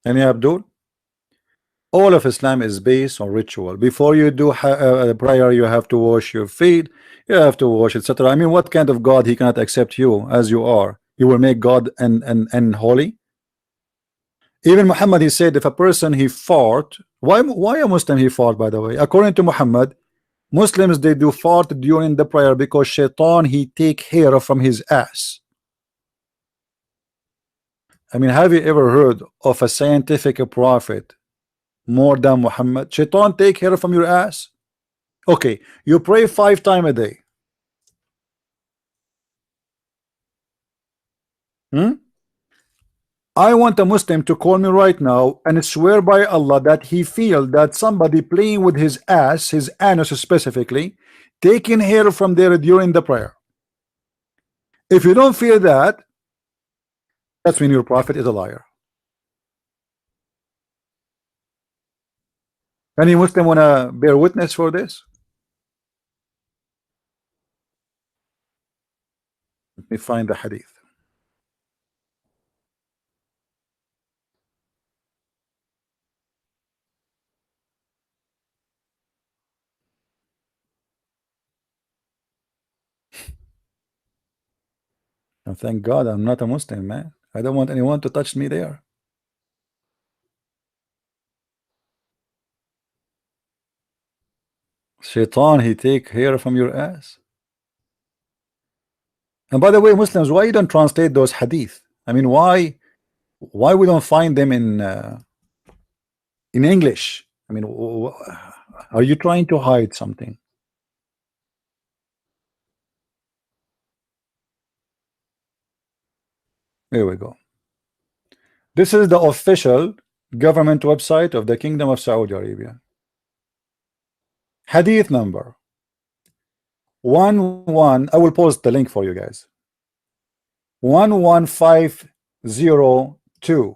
Any Abdul? All of Islam is based on ritual. Before you do prayer, you have to wash your feet, you have to wash, etc. I mean, what kind of God he cannot accept you as you are? You will make God and holy? Even Muhammad, he said, if a person he fart, why a Muslim he fart, by the way? According to Muhammad, Muslims they do fart during the prayer because shaitan he take hair from his ass. I mean, have you ever heard of a scientific prophet more than Muhammad? Shaitan take hair from your ass. Okay, you pray 5 times a day. Hmm? I want a Muslim to call me right now and swear by Allah that he feel that somebody playing with his ass, his anus specifically, taking hair from there during the prayer. If you don't feel that, that's when your prophet is a liar. Any Muslim wanna bear witness for this? Let me find the hadith. And thank God I'm not a Muslim, man. I don't want anyone to touch me there. Shaitan, he take hair from your ass. And by the way, Muslims, why you don't translate those hadith? I mean, why we don't find them in English? I mean, are you trying to hide something? There we go. This is the official government website of the Kingdom of Saudi Arabia. Hadith number 11. I will post the link for you guys. 11502.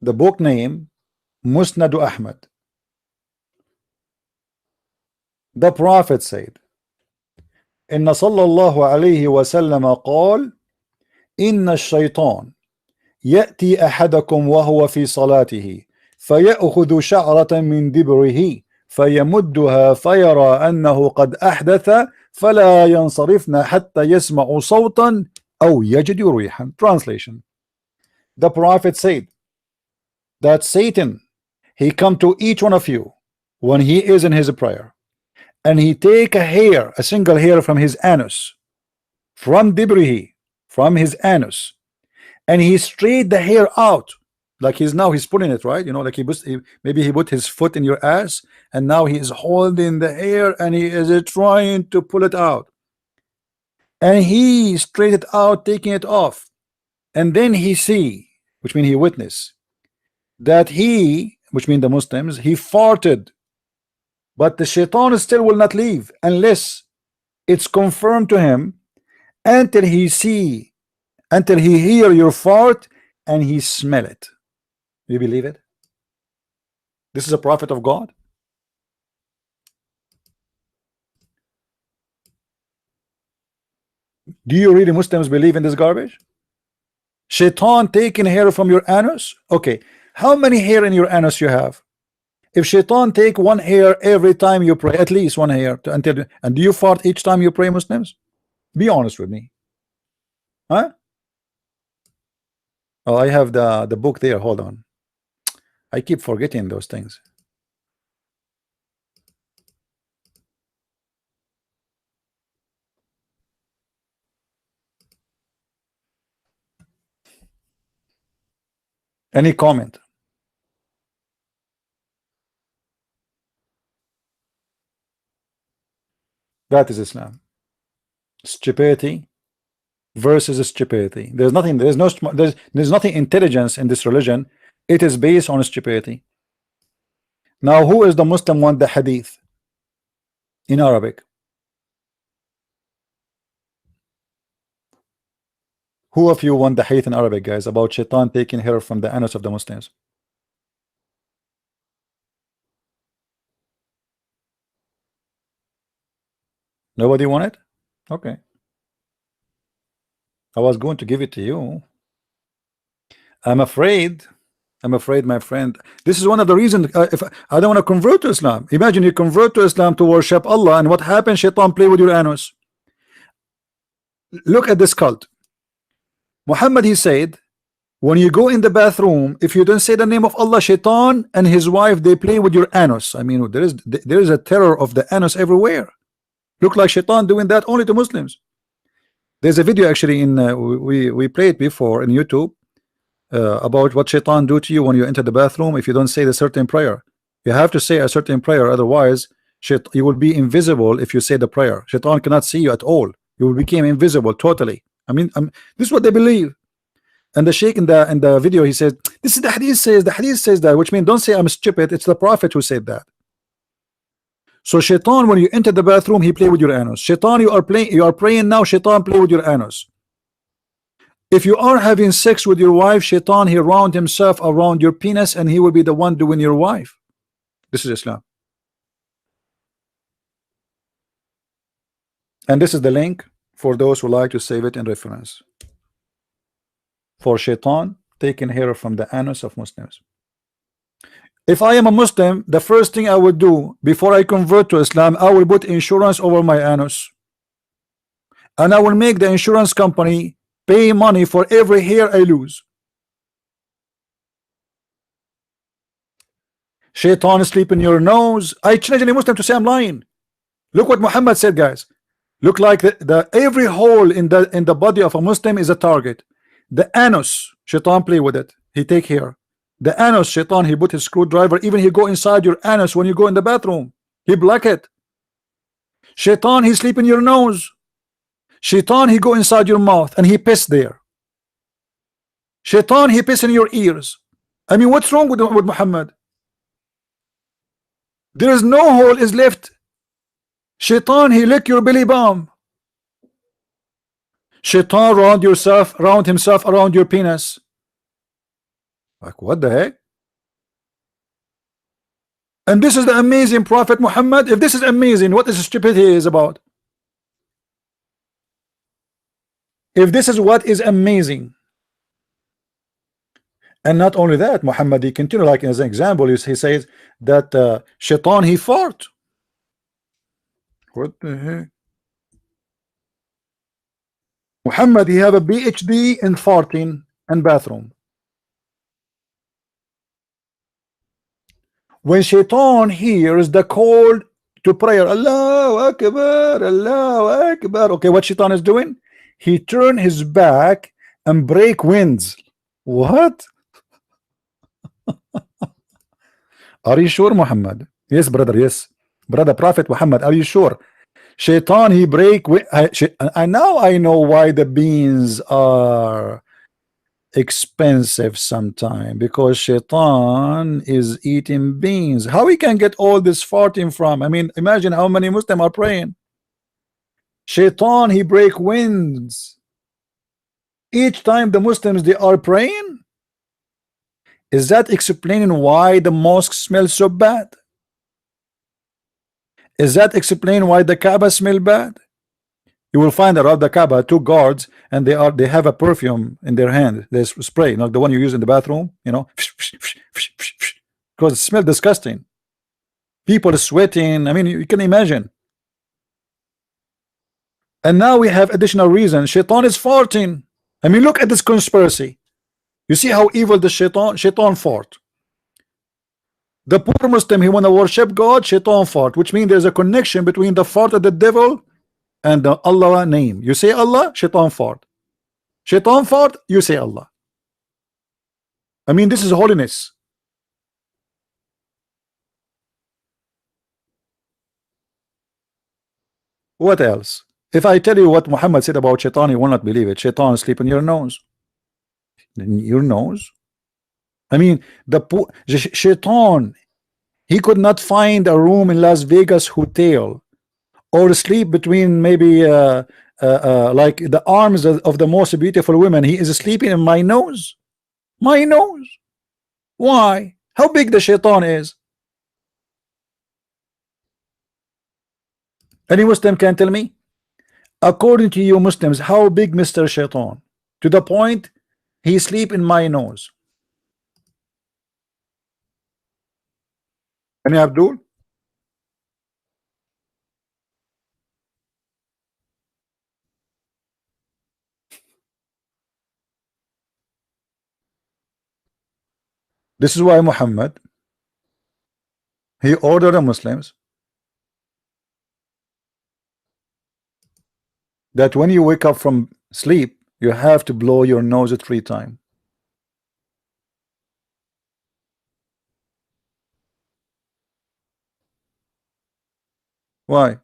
The book name Musnad Ahmad. The Prophet said, إن صلى الله عليه وسلم قال إن الشيطان يأتي أحدكم وهو في صلاته فيأخذ شعرة من دبره فيمدها فيرى أنه قد أحدث فلا ينصرفن حتى يسمع صوتا أو يجد ريحا. Translation. The Prophet said that Satan he come to each one of you when he is in his prayer and he take a hair, a single hair from his anus, from dibrihi, from his anus, and he straight the hair out like he's pulling it, right? You know, like maybe he put his foot in your ass and now he is holding the hair and he is trying to pull it out, and he straight it out, taking it off, and then he see, which means he witness that he, which means the Muslims, he farted, but the shaitan still will not leave unless it's confirmed to him until he see, until he hear your fart and he smell it. You believe it? This is a prophet of God. Do you really Muslims believe in this garbage? Shaitan taking hair from your anus? Okay, how many hair in your anus you have? If shaitan take one hair every time you pray, at least one hair and do you fart each time you pray, Muslims? Be honest with me. Huh? Oh, I have the book there. Hold on. I keep forgetting those things. Any comment? That is Islam. Stupidity versus stupidity. There's nothing. There's nothing intelligence in this religion. It is based on stupidity. Now, who is the Muslim want the hadith in Arabic? Who of you want the hadith in Arabic, guys, about shaitan taking hair from the anus of the Muslims? Nobody want it? Okay. I was going to give it to you. I'm afraid, my friend. This is one of the reasons if I don't want to convert to Islam. Imagine you convert to Islam to worship Allah, and what happens? Shaitan play with your anus. Look at this cult. Muhammad, he said, when you go in the bathroom, if you don't say the name of Allah, Shaitan and his wife, they play with your anus. I mean, there is a terror of the anus everywhere. Look like Shaitan doing that only to Muslims. There's a video actually in we played before in YouTube about what Shaitan do to you when you enter the bathroom if you don't say the certain prayer. You have to say a certain prayer, otherwise you will be invisible. If you say the prayer, Shaitan cannot see you at all. You will become invisible totally. I mean, this is what they believe. And the sheikh in the video, he says, this is the hadith says that, which means don't say I'm stupid, it's the prophet who said that. So Shaitan, when you enter the bathroom, he play with your anus. Shaitan, you are praying now, Shaitan play with your anus. If you are having sex with your wife, Shaitan, he round himself around your penis, and he will be the one doing your wife. This is Islam. And this is the link for those who like to save it in reference. For Shaitan taking hair from the anus of Muslims. If I am a Muslim, the first thing I would do before I convert to Islam, I will put insurance over my anus, and I will make the insurance company pay money for every hair I lose. Shaitan sleep in your nose. I challenge any Muslim to say I'm lying. Look what Muhammad said, guys. Look like every hole in the body of a Muslim is a target. The anus, Shaitan play with it. He take hair. The anus, Shaitan, he put his screwdriver. Even he go inside your anus when you go in the bathroom. He block it. Shaitan, he sleep in your nose. Shaitan, he go inside your mouth and he piss there. Shaitan, he piss in your ears. I mean, what's wrong with Muhammad? There is no hole is left. Shaitan, he lick your belly bump. Shaitan round himself around your penis. Like, what the heck? And this is the amazing Prophet Muhammad. If this is amazing, what is stupidity is about? If this is what is amazing. And not only that, Muhammad, he continue, like as an example, he says that Shaitan, he fart. What the heck? Muhammad, he have a PhD in farting and bathroom. When Shaitan hears the call to prayer, Allahu Akbar, Allahu Akbar. Okay, what Shaitan is doing? He turn his back and break winds. What? Are you sure, Muhammad? Yes, brother, yes. Brother Prophet Muhammad, are you sure? Shaitan, he break. And now I know why the beans are expensive sometime, because Shaitan is eating beans. How he can get all this farting from? I mean, imagine how many Muslims are praying. Shaitan, he break winds. Each time the Muslims they are praying. Is that explaining why the mosque smells so bad? Is that explain why the Kaaba smell bad? You will find around the Kaaba two guards, and they have a perfume in their hand. They spray, like the one you use in the bathroom, you know, because it smells disgusting. People are sweating. I mean, you can imagine. And now we have additional reason. Shaitan is farting. I mean, look at this conspiracy. You see how evil the Shaitan fart. The poor Muslim, he want to worship God, Shaitan fart, which means there's a connection between the fart of the devil and the Allah name. You say Allah, Shaitan fart. Shaitan fart, you say Allah. I mean, this is holiness. What else? If I tell you what Muhammad said about Shaitan, you will not believe it. Shaitan sleep in your nose. In your nose? I mean, the Shaitan, he could not find a room in Las Vegas hotel or sleep between maybe like the arms of the most beautiful women. He is sleeping in my nose. My nose. Why? How big the Shaitan is? Any Muslim can tell me? According to you Muslims, how big Mr. Shaitan? to the point he sleep in my nose. Any Abdul? This is why Muhammad, he ordered the Muslims that when you wake up from sleep, you have to blow your nose 3 times. Why?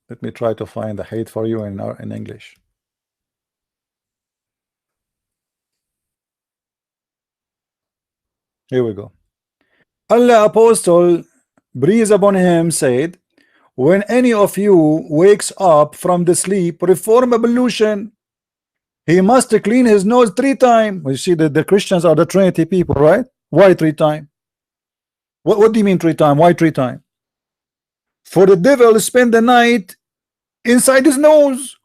Let me try to find the hate for you in English. Here we go. Allah apostle, breathe upon him, said, when any of you wakes up from the sleep, perform ablution. He must clean his nose 3 times. You see that the Christians are the Trinity people, right? Why 3 times? What do you mean 3 times? Why 3 times? For the devil spend the night inside his nose.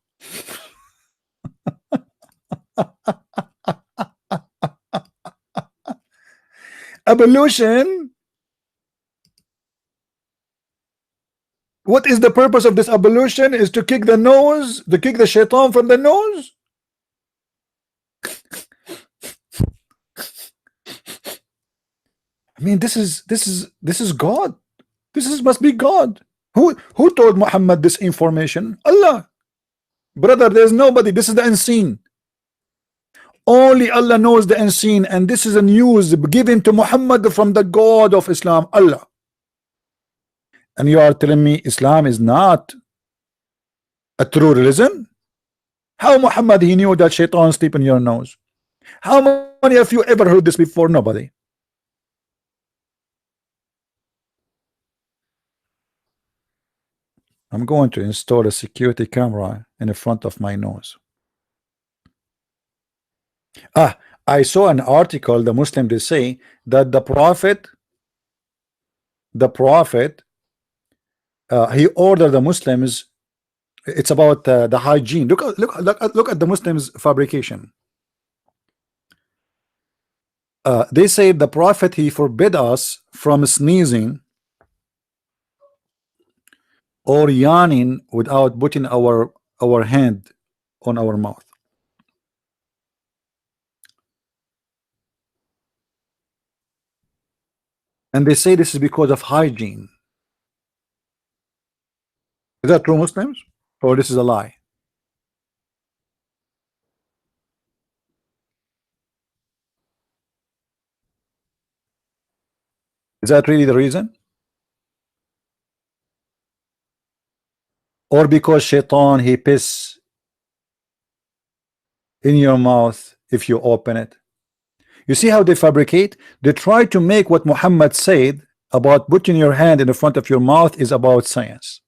Ablution. What is the purpose of this ablution? Is to kick the nose, to kick the shaitan from the nose? I mean, this is God. Must be God. Who told Muhammad this information? Allah. Brother, there's nobody. This is the unseen. Only Allah knows the unseen, and this is a news given to Muhammad from the God of Islam, Allah. And you are telling me Islam is not a true religion? How Muhammad, he knew that shaitan sleep in your nose? How many of you ever heard this before? Nobody. I'm going to install a security camera in the front of my nose. I saw an article, the Muslim, they say that the Prophet he ordered the Muslims. It's about the hygiene. Look at the Muslims fabrication. They say the Prophet, he forbid us from sneezing or yawning without putting our hand on our mouth. And they say this is because of hygiene. Is that true, Muslims? Or this is a lie? Is that really the reason? Or because shaitan, he piss in your mouth if you open it? You see how they fabricate? They try to make what Muhammad said about putting your hand in the front of your mouth is about science.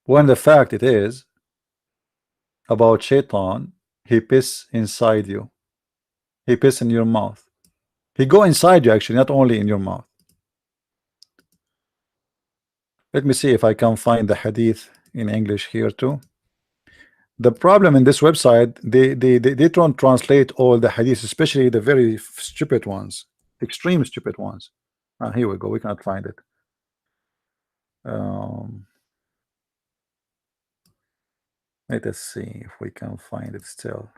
When the fact it is about shaitan, he piss inside you. He piss in your mouth. He go inside you, actually, not only in your mouth. Let me see if I can find the hadith in English here too. The problem in this website, they don't translate all the hadiths, especially the very stupid ones, extreme stupid ones. Here we go. We cannot find it. Let us see if we can find it still.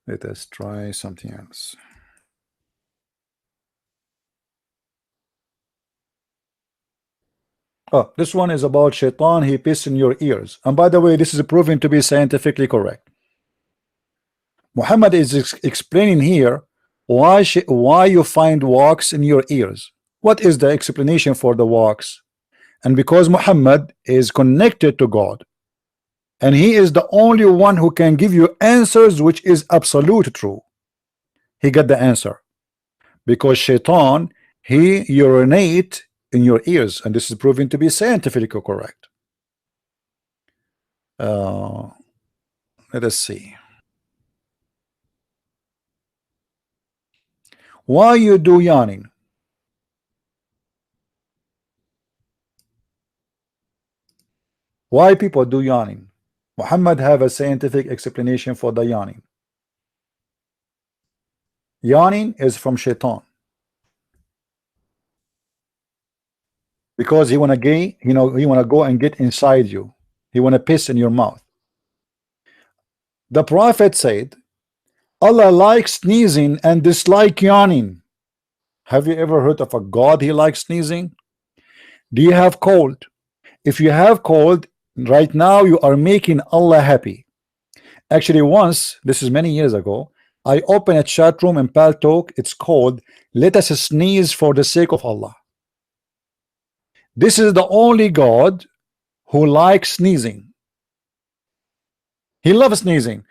Let us try something else. This one is about shaitan, he piss in your ears. And by the way, this is proven to be scientifically correct. Muhammad is explaining here why you find wax in your ears. What is the explanation for the wax? And because Muhammad is connected to God, and he is the only one who can give you answers which is absolute true, he got the answer. Because Shaitan, he urinate in your ears, and this is proven to be scientifically correct. Let us see. Why you do yawning? Why people do yawning? Muhammad have a scientific explanation for the yawning. Yawning is from Shaitan, because he wanna he wanna go and get inside you. He wanna piss in your mouth. The Prophet said, Allah likes sneezing and dislike yawning. Have you ever heard of a God he likes sneezing? Do you have cold? If you have cold right now, you are making Allah happy. Actually, once, this is many years ago, I opened a chat room in Paltalk. It's called "Let Us Sneeze for the Sake of Allah." This is the only God who likes sneezing. He loves sneezing.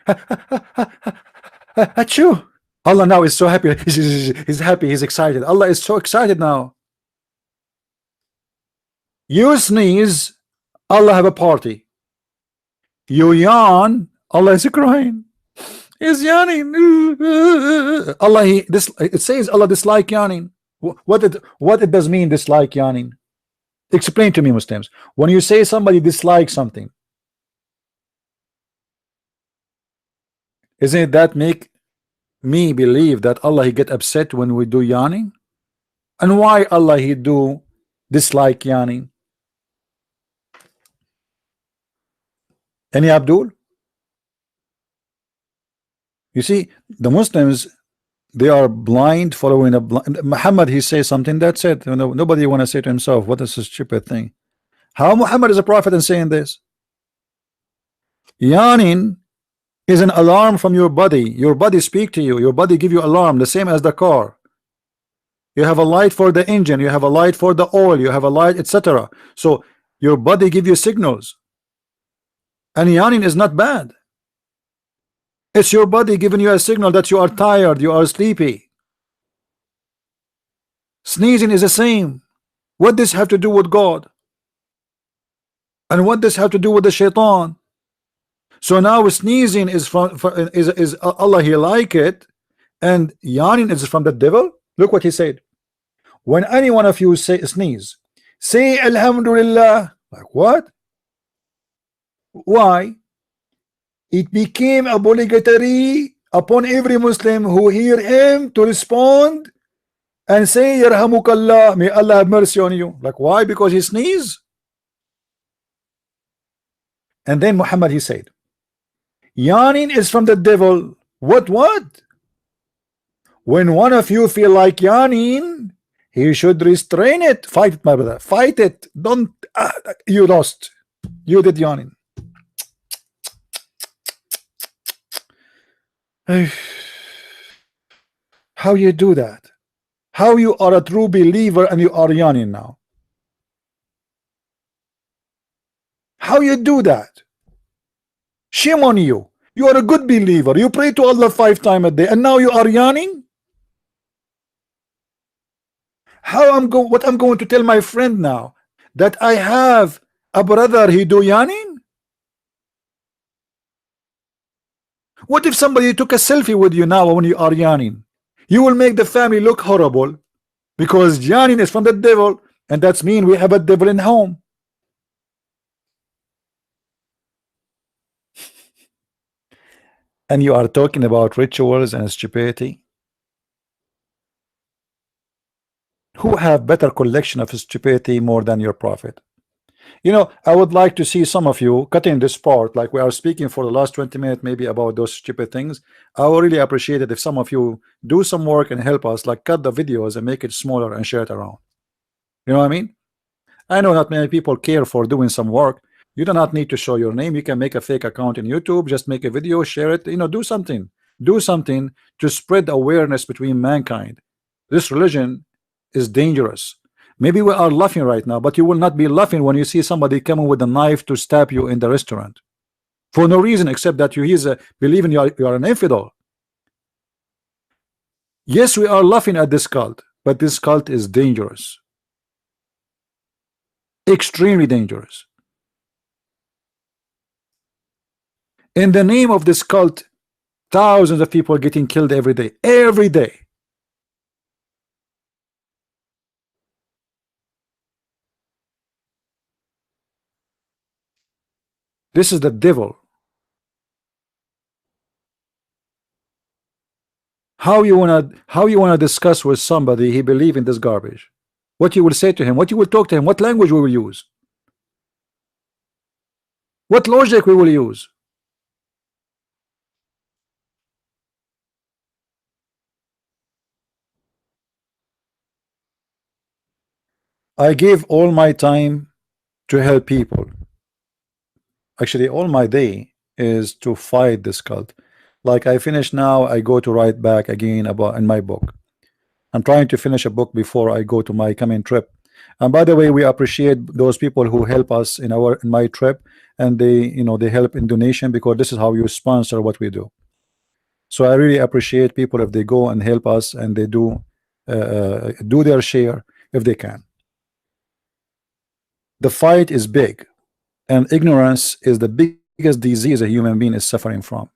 Achoo! Allah now is so happy. He's happy. He's excited. Allah is so excited now. You sneeze, Allah have a party. You yawn, Allah is crying. He's yawning. Allah, it says Allah dislike yawning. What it does mean dislike yawning? Explain to me, Muslims. When you say somebody dislikes something, isn't that make me believe that Allah he get upset when we do yawning? And why Allah he do dislike yawning? Any Abdul? You see, the Muslims, they are blind, following a blind. Muhammad, he says something, that's it. Nobody want to say to himself, what is this stupid thing? How Muhammad is a prophet and saying this? Yawning is an alarm from your body. Your body speak to you. Your body give you alarm, the same as the car. You have a light for the engine. You have a light for the oil. You have a light, etc. So your body give you signals. And yawning is not bad. It's your body giving you a signal that you are tired, you are sleepy. Sneezing is the same. What does this have to do with God? And what does this have to do with the Shaitan? So now sneezing is is Allah he like it, and yawning is from the devil. Look what he said. When any one of you sneeze, say Alhamdulillah. Like what? Why? It became obligatory upon every Muslim who hear him to respond and say Yarhamukallah, may Allah have mercy on you. Like why? Because he sneezed. And then Muhammad he said, yawning is from the devil. What? When one of you feel like yawning, he should restrain it. Fight it, my brother. Fight it. Don't you lost. You did yawning. How you do that? How you are a true believer and you are yawning now? How you do that? Shame on you. You are a good believer. You pray to Allah 5 times a day and now you are yawning? What I'm going to tell my friend now? That I have a brother he do yawning? What if somebody took a selfie with you now when you are yawning? You will make the family look horrible, because yawning is from the devil, and that's mean we have a devil in home. And you are talking about rituals and stupidity. Who have better collection of stupidity more than your prophet? You know, I would like to see some of you cutting this part, like we are speaking for the last 20 minutes maybe about those stupid things. I would really appreciate it if some of you do some work and help us, like cut the videos and make it smaller and share it around. You know what I mean? I know not many people care for doing some work. You do not need to show your name. You can make a fake account in YouTube, just make a video, share it, you know, do something. do something to spread awareness between mankind. This religion is dangerous. Maybe we are laughing right now, but you will not be laughing when you see somebody coming with a knife to stab you in the restaurant for no reason except that he's believing you are an infidel. Yes, we are laughing at this cult, but this cult is dangerous, extremely dangerous. In the name of this cult, thousands of people are getting killed every day. Every day. This is the devil. How you wanna discuss with somebody he believe in this garbage? What you will say to him? What you will talk to him? What language we will use? What logic we will use? I give all my time to help people. Actually, all my day is to fight this cult. Like I finish now, I go to write back again about in my book. I'm trying to finish a book before I go to my coming trip. And by the way, we appreciate those people who help us in my trip, and they help in donation, because this is how you sponsor what we do. So I really appreciate people if they go and help us, and they do their share if they can. The fight is big, and ignorance is the biggest disease a human being is suffering from.